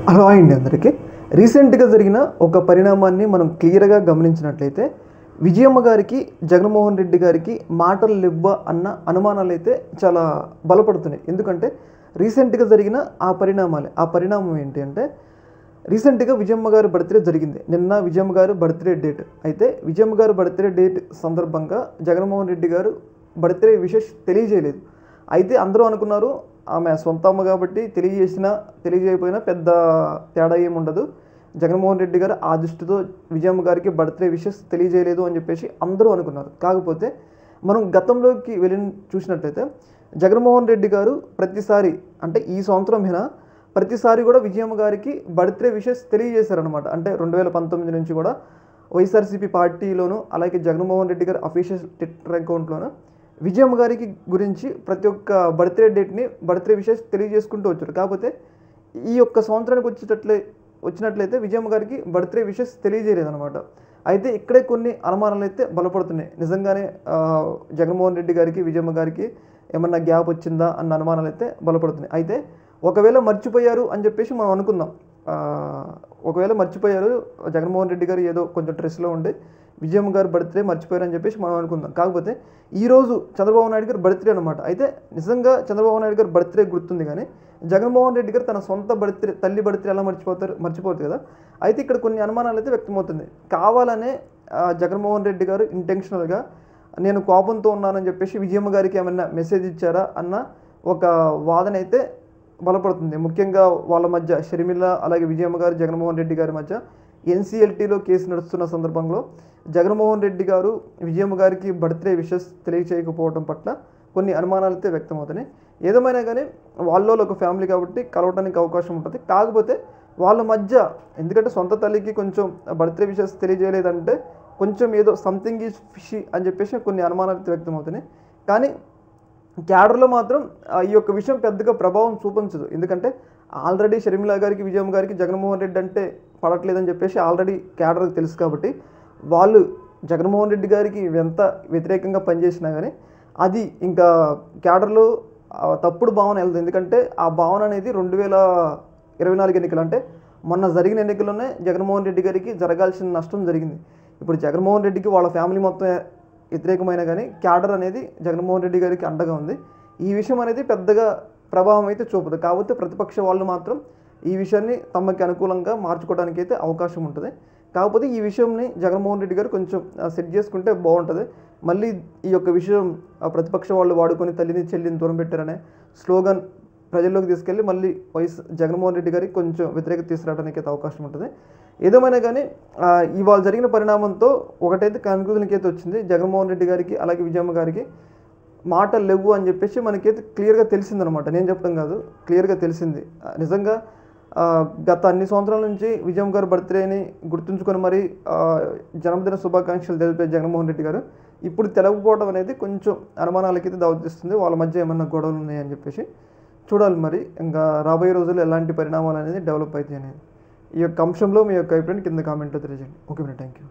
Hello అండి అందరికీ. రీసెంట్గా జరిగిన ఒక పరిణామాన్ని మనం క్లియర్గా గమనించినట్లయితే విజయమ్మ గారికి జగన్మోహన్ రెడ్డి గారికి మాటలు ఇవ్వ అన్న అనుమానాలు అయితే చాలా బలపడుతున్నాయి. ఎందుకంటే రీసెంట్గా జరిగిన ఆ పరిణామం ఏంటి అంటే రీసెంట్గా విజయమ్మ గారి బర్త్డే జరిగింది. నిన్న విజయమ్మ గారు బర్త్డే డేట్ అయితే విజయమ్మ గారు బర్త్డే డేట్ సందర్భంగా జగన్మోహన్ రెడ్డి గారు బర్త్డే విషెస్ తెలియజేయలేదు. అయితే అందరూ అనుకున్నారు ఆమె సొంత అమ్మ కాబట్టి తెలియజేయకపోయినా పెద్ద తేడా ఏమి ఉండదు, జగన్మోహన్ రెడ్డి గారు ఆ దృష్టితో విజయమ్మ గారికి బర్త్డే విషెస్ తెలియజేయలేదు అని చెప్పేసి అందరూ అనుకున్నారు. కాకపోతే మనం గతంలోకి వెళ్ళి చూసినట్లయితే జగన్మోహన్ రెడ్డి గారు ప్రతిసారి అంటే ఈ సంవత్సరమైనా ప్రతిసారి కూడా విజయమ్మ గారికి బర్త్డే విషెస్ తెలియజేశారనమాట. అంటే 2019 నుంచి కూడా వైఎస్ఆర్సీపీ పార్టీలోను అలాగే జగన్మోహన్ రెడ్డి గారు అఫీషియల్ ట్విట్టర్ అకౌంట్లోను విజయమ్మ గారికి గురించి ప్రతి ఒక్క బర్త్డే విషెస్ తెలియజేసుకుంటూ వచ్చారు. కాకపోతే ఈ యొక్క సంవత్సరానికి వచ్చినట్లయితే విజయమ్మ గారికి బర్త్డే విషెస్ తెలియజేయలేదన్నమాట. అయితే ఇక్కడే కొన్ని అనుమానాలు అయితే బలపడుతున్నాయి. నిజంగానే జగన్మోహన్ రెడ్డి గారికి విజయమ్మ గారికి ఏమన్నా గ్యాప్ వచ్చిందా అన్న అనుమానాలు అయితే బలపడుతున్నాయి. అయితే ఒకవేళ మర్చిపోయారు అని చెప్పేసి మనం అనుకుందాం. ఒకవేళ మర్చిపోయారు జగన్మోహన్ రెడ్డి గారు ఏదో కొంచెం స్ట్రెస్లో ఉండి విజయమ్మ గారు బర్త్డే మర్చిపోయారని చెప్పేసి మనం అనుకుందాం. కాకపోతే ఈరోజు చంద్రబాబు నాయుడు గారు బర్త్డే అనమాట. అయితే నిజంగా చంద్రబాబు నాయుడు గారు బర్త్డే గుర్తుంది, కానీ జగన్మోహన్ రెడ్డి గారు తన సొంత తల్లి బర్త్డే ఎలా మర్చిపోతుంది కదా. అయితే ఇక్కడ కొన్ని అనుమానాలు అయితే వ్యక్తమవుతుంది. కావాలనే జగన్మోహన్ రెడ్డి గారు ఇంటెన్షనల్గా నేను కోపంతో ఉన్నానని చెప్పేసి విజయమ్మ గారికి ఏమైనా మెసేజ్ ఇచ్చారా అన్న ఒక వాదన అయితే బలపడుతుంది. ముఖ్యంగా వాళ్ళ మధ్య షర్మిల అలాగే విజయమ్మ గారు జగన్మోహన్ రెడ్డి గారి మధ్య ఎన్సీఎల్టీలో కేసు నడుస్తున్న సందర్భంలో జగన్మోహన్ రెడ్డి గారు విజయమ్మ గారికి బర్త్డే విషెస్ తెలియచేయకపోవడం పట్ల కొన్ని అనుమానాలు అయితే వ్యక్తమవుతున్నాయి. ఏదేమైనా కానీ వాళ్ళలో ఒక ఫ్యామిలీ కాబట్టి కలవడానికి అవకాశం ఉంటుంది. కాకపోతే వాళ్ళ మధ్య ఎందుకంటే సొంత తల్లికి కొంచెం బర్త్డే విషెస్ తెలియజేయలేదంటే కొంచెం ఏదో సంథింగ్ ఈజ్ ఫిషీ అని చెప్పేసి కొన్ని అనుమానాలు అయితే వ్యక్తమవుతున్నాయి. కానీ క్యాడర్లో మాత్రం ఈ యొక్క విషయం పెద్దగా ప్రభావం చూపించదు. ఎందుకంటే ఆల్రెడీ షర్మిల గారికి విజయమ్మ గారికి జగన్మోహన్ రెడ్డి అంటే పడట్లేదని చెప్పేసి ఆల్రెడీ క్యాడర్కి తెలుసు కాబట్టి వాళ్ళు జగన్మోహన్ రెడ్డి గారికి ఎంత వ్యతిరేకంగా పనిచేసినా కానీ అది ఇంకా క్యాడర్లో తప్పుడు భావన వెళ్తుంది. ఎందుకంటే ఆ భావన అనేది 2024 ఎన్నికలు అంటే మొన్న జరిగిన ఎన్నికల్లోనే జగన్మోహన్ రెడ్డి గారికి జరగాల్సిన నష్టం జరిగింది. ఇప్పుడు జగన్మోహన్ రెడ్డికి వాళ్ళ ఫ్యామిలీ మొత్తం వ్యతిరేకమైన కానీ క్యాడర్ అనేది జగన్మోహన్ రెడ్డి గారికి అండగా ఉంది. ఈ విషయం అనేది పెద్దగా ప్రభావం అయితే చూపదు. కాకపోతే ప్రతిపక్ష వాళ్ళు మాత్రం ఈ విషయాన్ని తమకి అనుకూలంగా మార్చుకోవడానికి అయితే అవకాశం ఉంటుంది. కాకపోతే ఈ విషయంని జగన్మోహన్ రెడ్డి గారు కొంచెం సెట్ చేసుకుంటే బాగుంటుంది. మళ్ళీ ఈ యొక్క విషయం ప్రతిపక్ష వాళ్ళు వాడుకొని తల్లిని చెల్లిని దూరం పెట్టారనే స్లోగన్ ప్రజల్లోకి తీసుకెళ్ళి మళ్ళీ జగన్మోహన్ రెడ్డి గారికి కొంచెం వ్యతిరేకత తీసుకురావడానికి అయితే అవకాశం ఉంటుంది. ఏదేమైనా కానీ ఇవాళ జరిగిన పరిణామంతో ఒకటైతే కన్క్లూజన్కి అయితే వచ్చింది. జగన్మోహన్ రెడ్డి గారికి అలాగే విజయమ్మ గారికి మాటలు లేవు అని చెప్పేసి మనకైతే క్లియర్గా తెలిసిందనమాట. నేను చెప్పడం కాదు, క్లియర్గా తెలిసింది. నిజంగా గత అన్ని సంవత్సరాల నుంచి విజయమ్మ గారి బర్త్డేని గుర్తుంచుకొని మరి జన్మదిన శుభాకాంక్షలు తెలిపే జగన్మోహన్ రెడ్డి గారు ఇప్పుడు తెలవకపోవడం అనేది కొంచెం అనుమానాలకైతే దావతిస్తుంది. వాళ్ళ మధ్య ఏమన్నా గొడవలు ఉన్నాయని చెప్పేసి చూడాలి. మరి ఇంకా రాబోయే రోజుల్లో ఎలాంటి పరిణామాలు అనేది డెవలప్ అవుతాయి అనేది ఈ యొక్క అంశంలో మీ యొక్క అభిప్రాయం కింద కామెంట్లో తెలియజేయండి. Okay madam, thank you.